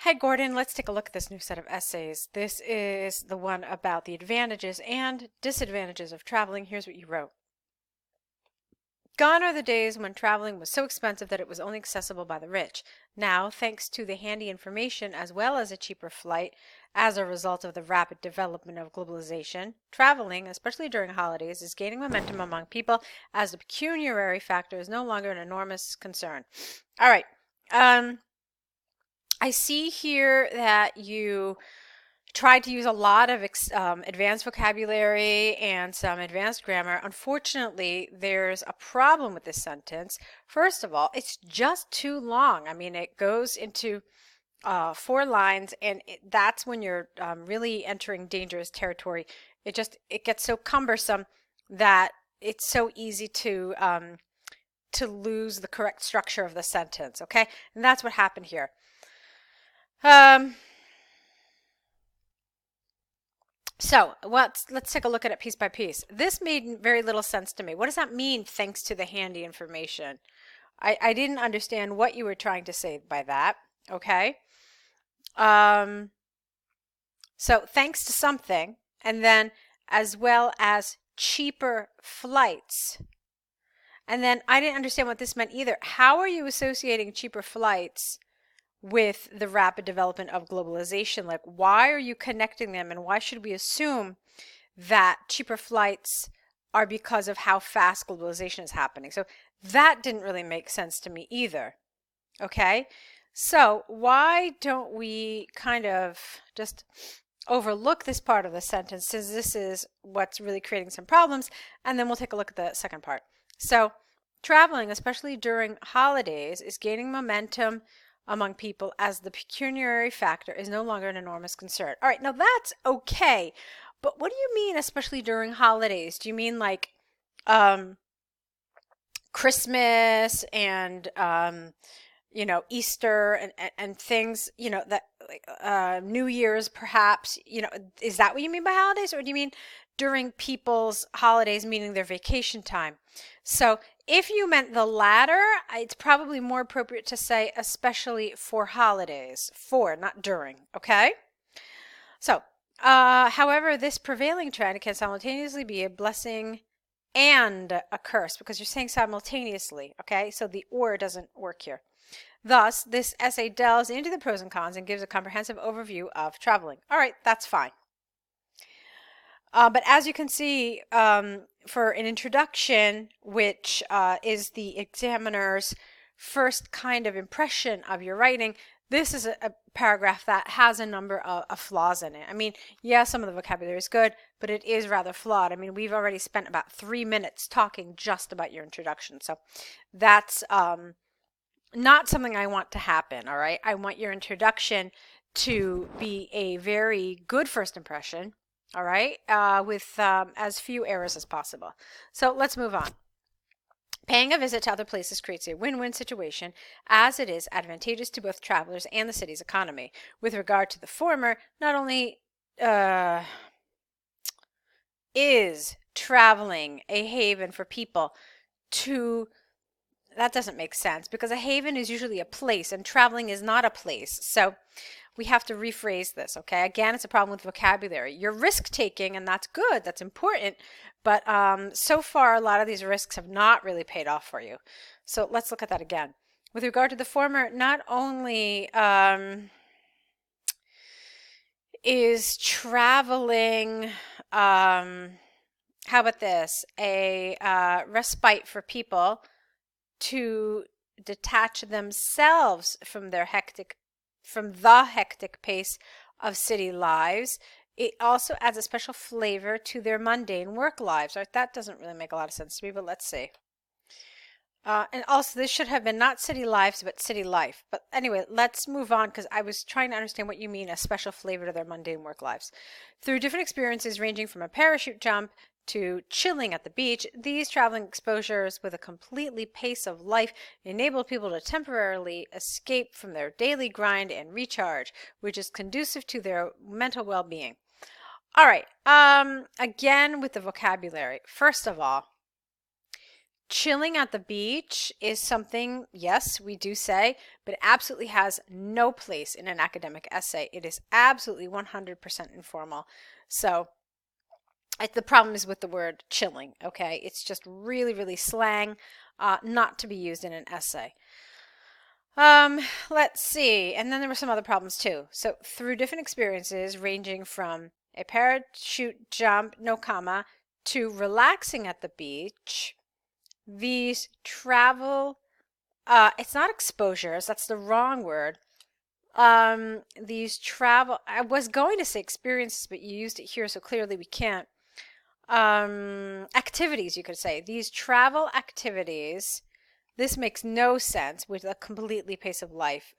Hey Gordon, let's take a look at this new set of essays. This is the one about the advantages and disadvantages of traveling. Here's what you wrote. Gone are the days when traveling was so expensive that it was only accessible by the rich. Now, thanks to the handy information as well as a cheaper flight as a result of the rapid development of globalization, traveling, especially during holidays, is gaining momentum among people as the pecuniary factor is no longer an enormous concern. All right. I see here that you tried to use a lot of advanced vocabulary and some advanced grammar. Unfortunately, there's a problem with this sentence. First of all, it's just too long. I mean, it goes into 4 lines, and that's when you're really entering dangerous territory. It gets so cumbersome that it's so easy to lose the correct structure of the sentence. Okay, and that's what happened here. So let's take a look at it piece by piece. This made very little sense to me. What does that mean, thanks to the handy information? I didn't understand what you were trying to say by that. Okay. So thanks to something, and then as well as cheaper flights. And then I didn't understand what this meant either. How are you associating cheaper flights with the rapid development of globalization? Like, why are you connecting them, and why should we assume that cheaper flights are because of how fast globalization is happening? So that didn't really make sense to me either. Okay, so why don't we kind of just overlook this part of the sentence, since this is what's really creating some problems, and then we'll take a look at the second part. So traveling, especially during holidays, is gaining momentum among people as the pecuniary factor is no longer an enormous concern. All right, now that's okay, but what do you mean, especially during holidays? Do you mean like Christmas and Easter and things, that like New Year's perhaps, is that what you mean by holidays, or do you mean during people's holidays, meaning their vacation time? So if you meant the latter, it's probably more appropriate to say especially for holidays, for, not during, okay? So, however, this prevailing trend can simultaneously be a blessing and a curse, because you're saying simultaneously, okay? So the or doesn't work here. Thus, this essay delves into the pros and cons and gives a comprehensive overview of traveling. All right, that's fine. But as you can see, for an introduction, which is the examiner's first kind of impression of your writing, this is a paragraph that has a number of flaws in it. I mean, yeah, some of the vocabulary is good, but it is rather flawed. I mean, we've already spent about 3 minutes talking just about your introduction. So that's not something I want to happen, all right? I want your introduction to be a very good first impression, all right, with as few errors as possible. So let's move on. Paying a visit to other places creates a win-win situation, as it is advantageous to both travelers and the city's economy. With regard to the former, not only is traveling a haven for people to that doesn't make sense, because a haven is usually a place and traveling is not a place. So we have to rephrase this, okay? Again, it's a problem with vocabulary. You're risk-taking, and that's good. That's important. But so far, a lot of these risks have not really paid off for you. So let's look at that again. With regard to the former, not only is traveling, how about this, a respite for people to detach themselves from the hectic pace of city lives. It also adds a special flavor to their mundane work lives. Right? That doesn't really make a lot of sense to me, but let's see. And also, this should have been not city lives, but city life. But anyway, let's move on, because I was trying to understand what you mean, a special flavor to their mundane work lives. Through different experiences ranging from a parachute jump to chilling at the beach, these traveling exposures with a completely pace of life enable people to temporarily escape from their daily grind and recharge, which is conducive to their mental well-being. All right, again with the vocabulary. First of all, chilling at the beach is something, yes, we do say, but it absolutely has no place in an academic essay. It is absolutely 100% informal. So the problem is with the word chilling, okay? It's just really, really slang, not to be used in an essay. Let's see. And then there were some other problems too. So through different experiences ranging from a parachute jump, no comma, to relaxing at the beach, these travel, it's not exposures, that's the wrong word. These travel, I was going to say experiences, but you used it here, so clearly we can't. Activities, you could say. These travel activities, this makes no sense with a completely pace of life.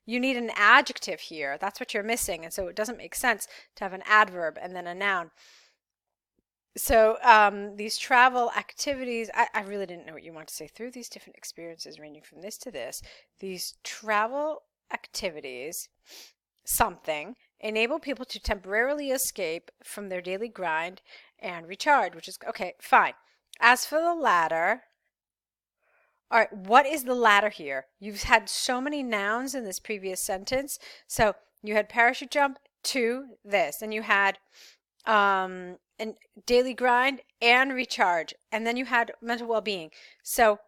You need an adjective here. That's what you're missing. And so it doesn't make sense to have an adverb and then a noun. So these travel activities, I really didn't know what you want to say. Through these different experiences ranging from this to this, these travel activities, something, enable people to temporarily escape from their daily grind and recharge, which is, okay, fine. As for the latter, all right, what is the latter here? You've had so many nouns in this previous sentence. So you had parachute jump to this, and you had and daily grind and recharge, and then you had mental well-being. So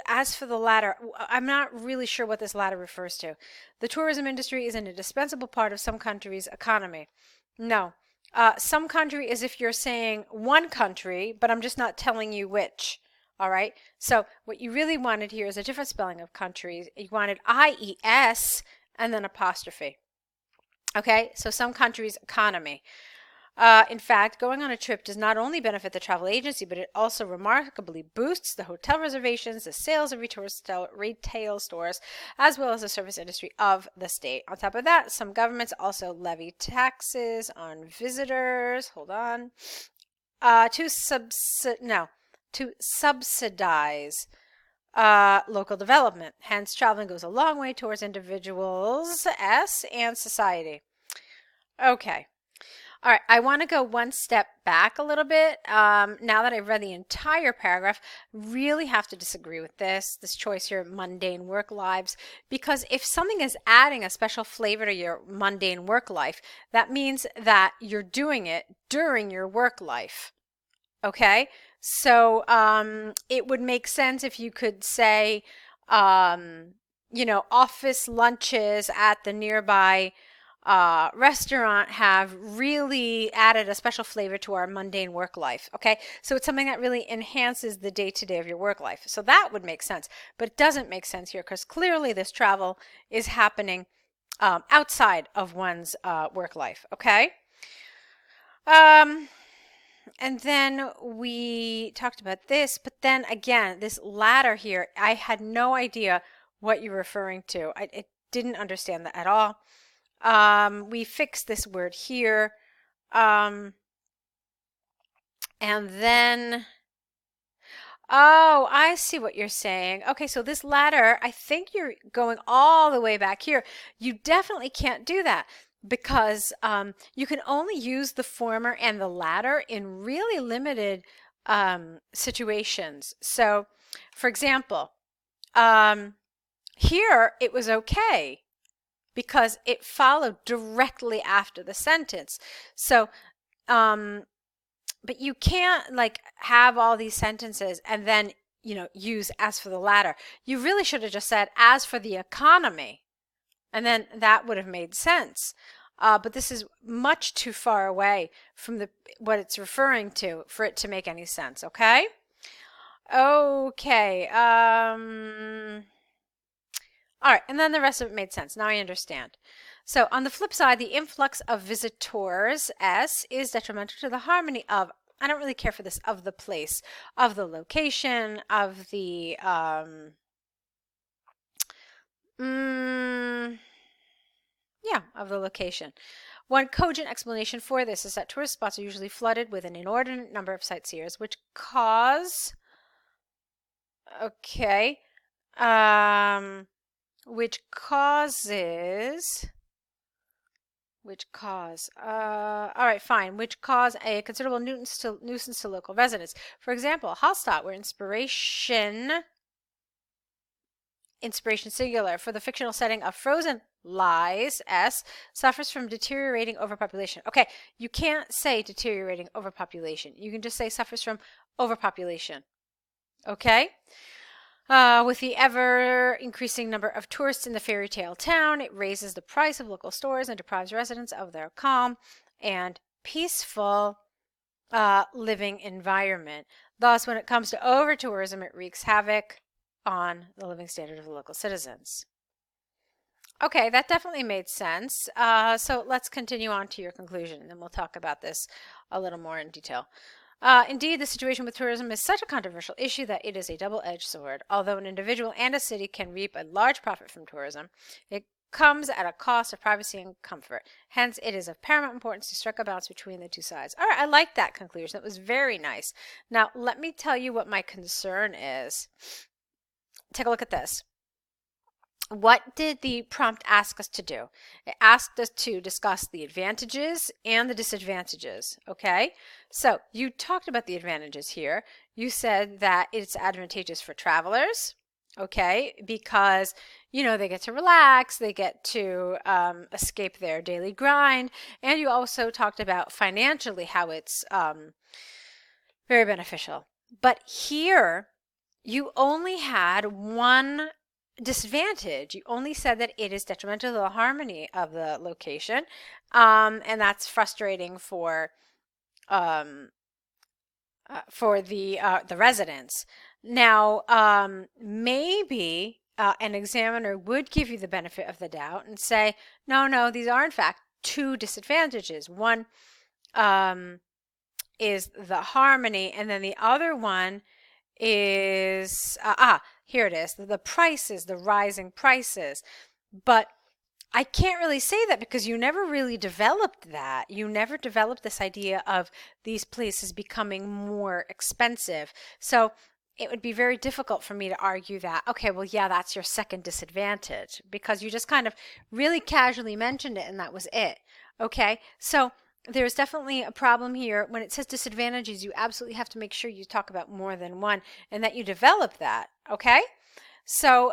as for the latter, I'm not really sure what this latter refers to. The tourism industry is an indispensable part of some country's economy. No. Some country is if you're saying one country, but I'm just not telling you which. All right. So what you really wanted here is a different spelling of countries. You wanted IES and then apostrophe. Okay. So some country's economy. In fact, going on a trip does not only benefit the travel agency, but it also remarkably boosts the hotel reservations, the sales of retail stores, as well as the service industry of the state. On top of that, some governments also levy taxes on visitors. Hold on. To subsidize local development. Hence, traveling goes a long way towards individuals and society. Okay. All right, I want to go one step back a little bit. Now that I've read the entire paragraph, really have to disagree with this choice here, mundane work lives, because if something is adding a special flavor to your mundane work life, that means that you're doing it during your work life. Okay, so it would make sense if you could say, office lunches at the nearby restaurant have really added a special flavor to our mundane work life. Okay, so it's something that really enhances the day-to-day of your work life. So that would make sense, but it doesn't make sense here because clearly this travel is happening outside of one's work life. Okay. And then we talked about this, but then again, this latter here, I had no idea what you're referring to. I didn't understand that at all. We fixed this word here. And then, oh, I see what you're saying. Okay, so this latter, I think you're going all the way back here. You definitely can't do that because you can only use the former and the latter in really limited situations. So, for example, here it was okay because it followed directly after the sentence. So, but you can't like have all these sentences and then, use as for the latter. You really should have just said as for the economy. And then that would have made sense. But this is much too far away from what it's referring to for it to make any sense, okay? Okay. All right, and then the rest of it made sense. Now I understand. So on the flip side, the influx of visitors, S, is detrimental to the harmony of, I don't really care for this, of the place, of the location, of the, of the location. One cogent explanation for this is that tourist spots are usually flooded with an inordinate number of sightseers, which causes Which cause, all right, fine, which cause a considerable nuisance to local residents. For example, Hallstatt, where inspiration singular, for the fictional setting of Frozen Lies, S, suffers from deteriorating overpopulation. Okay, you can't say deteriorating overpopulation. You can just say suffers from overpopulation. Okay? With the ever increasing number of tourists in the fairy tale town, it raises the price of local stores and deprives residents of their calm and peaceful living environment. Thus, when it comes to over tourism, it wreaks havoc on the living standard of the local citizens. Okay, that definitely made sense. So let's continue on to your conclusion, and then we'll talk about this a little more in detail. Indeed, the situation with tourism is such a controversial issue that it is a double-edged sword. Although an individual and a city can reap a large profit from tourism, it comes at a cost of privacy and comfort. Hence, it is of paramount importance to strike a balance between the two sides. All right, I like that conclusion. That was very nice. Now, let me tell you what my concern is. Take a look at this. What did the prompt ask us to do? It asked us to discuss the advantages and the disadvantages, okay? So you talked about the advantages here. You said that it's advantageous for travelers, okay, because, you know, they get to relax, they get to escape their daily grind, and you also talked about financially how it's very beneficial. But here, you only had one disadvantage. You only said that it is detrimental to the harmony of the location, and that's frustrating for the residents. Now, maybe an examiner would give you the benefit of the doubt and say, no, these are in fact two disadvantages. One is the harmony, and then the other one is here it is, the prices, the rising prices. But I can't really say that because you never really developed that. You never developed this idea of these places becoming more expensive. So it would be very difficult for me to argue that, okay, well, yeah, that's your second disadvantage, because you just kind of really casually mentioned it and that was it. Okay, so there's definitely a problem here. When it says disadvantages, you absolutely have to make sure you talk about more than one and that you develop that, okay? So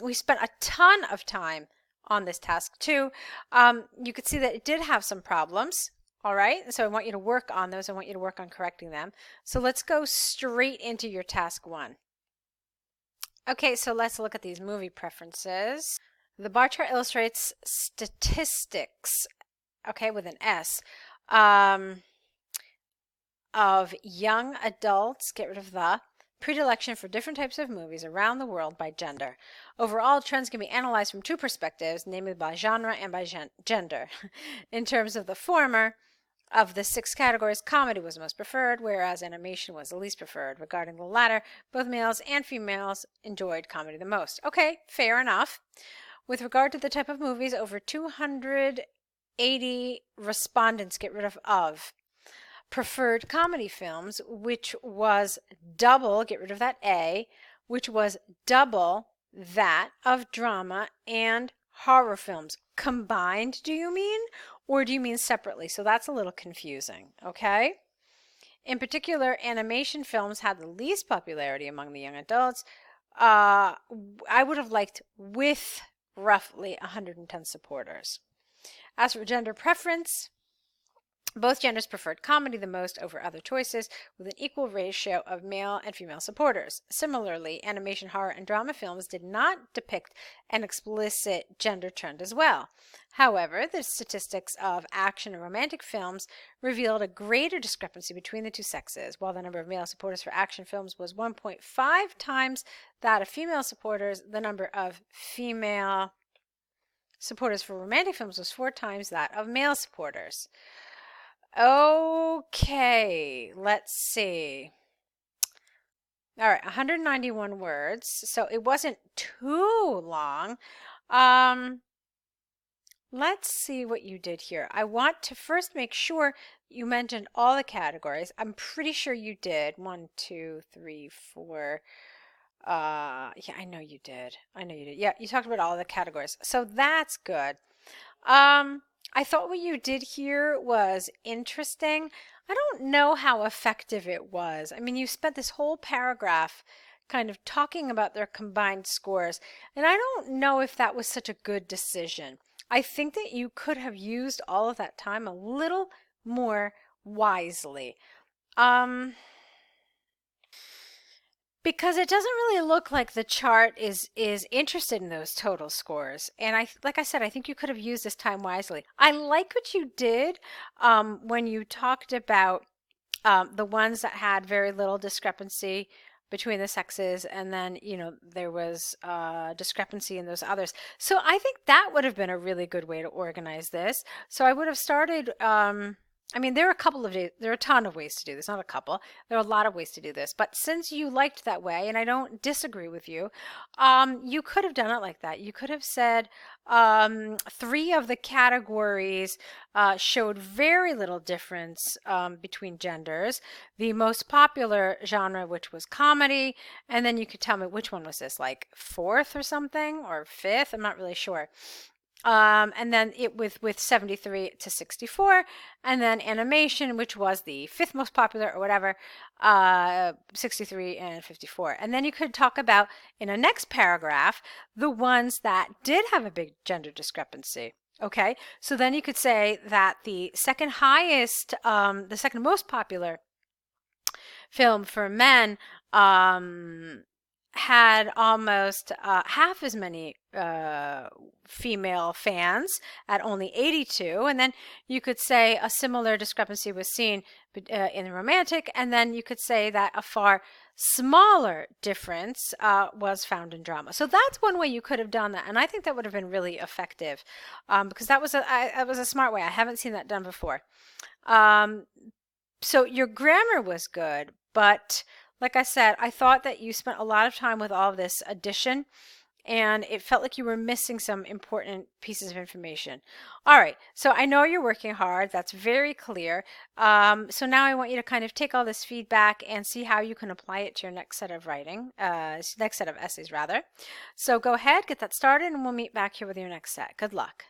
we spent a ton of time on this task too. You could see that it did have some problems, all right? So I want you to work on those. I want you to work on correcting them. So let's go straight into your task one. Okay, so let's look at these movie preferences. The bar chart illustrates statistics, okay, with an S, of young adults, get rid of the, predilection for different types of movies around the world by gender. Overall, trends can be analyzed from two perspectives, namely by genre and by gender. In terms of the former, of the 6 categories, comedy was most preferred, whereas animation was the least preferred. Regarding the latter, both males and females enjoyed comedy the most. Okay, fair enough. With regard to the type of movies, over 280 respondents, get rid of preferred comedy films, which was double, get rid of that A, which was double that of drama and horror films. Combined, do you mean? Or do you mean separately? So that's a little confusing, okay? In particular, animation films had the least popularity among the young adults. I would have liked with roughly 110 supporters. As for gender preference, both genders preferred comedy the most over other choices, with an equal ratio of male and female supporters. Similarly, animation, horror, and drama films did not depict an explicit gender trend as well. However, the statistics of action and romantic films revealed a greater discrepancy between the two sexes. While the number of male supporters for action films was 1.5 times that of female supporters, the number of female supporters for romantic films was 4 times that of male supporters. Okay, let's see. All right, 191 words. So it wasn't too long. Let's see what you did here. I want to first make sure you mentioned all the categories. I'm pretty sure you did. 1, 2, 3, 4. Yeah, I know you did. Yeah, you talked about all the categories. So that's good. I thought what you did here was interesting. I don't know how effective it was. I mean, you spent this whole paragraph kind of talking about their combined scores, and I don't know if that was such a good decision. I think that you could have used all of that time a little more wisely. Um, because it doesn't really look like the chart is interested in those total scores. And like I said, I think you could have used this time wisely. I like what you did when you talked about the ones that had very little discrepancy between the sexes, and then there was discrepancy in those others. So I think that would have been a really good way to organize this. So I would have started I mean, there are a ton of ways to do this, not a couple. There are a lot of ways to do this, but since you liked that way, and I don't disagree with you, you could have done it like that. You could have said 3 of the categories showed very little difference between genders. The most popular genre, which was comedy, and then you could tell me which one was this, like 4th or something, or 5th, I'm not really sure. And then it with 73 to 64, and then animation, which was the 5th most popular or whatever, 63 and 54. And then you could talk about in a next paragraph the ones that did have a big gender discrepancy. Okay, so then you could say that the second highest, the second most popular film for men had almost half as many female fans at only 82. And then you could say a similar discrepancy was seen in the romantic, and then you could say that a far smaller difference was found in drama. So that's one way you could have done that, and I think that would have been really effective because that was a smart way. I haven't seen that done before. So your grammar was good, but like I said, I thought that you spent a lot of time with all of this addition, and it felt like you were missing some important pieces of information. All right, so I know you're working hard. That's very clear. So now I want you to kind of take all this feedback and see how you can apply it to your next set of next set of essays, rather. So go ahead, get that started, and we'll meet back here with your next set. Good luck.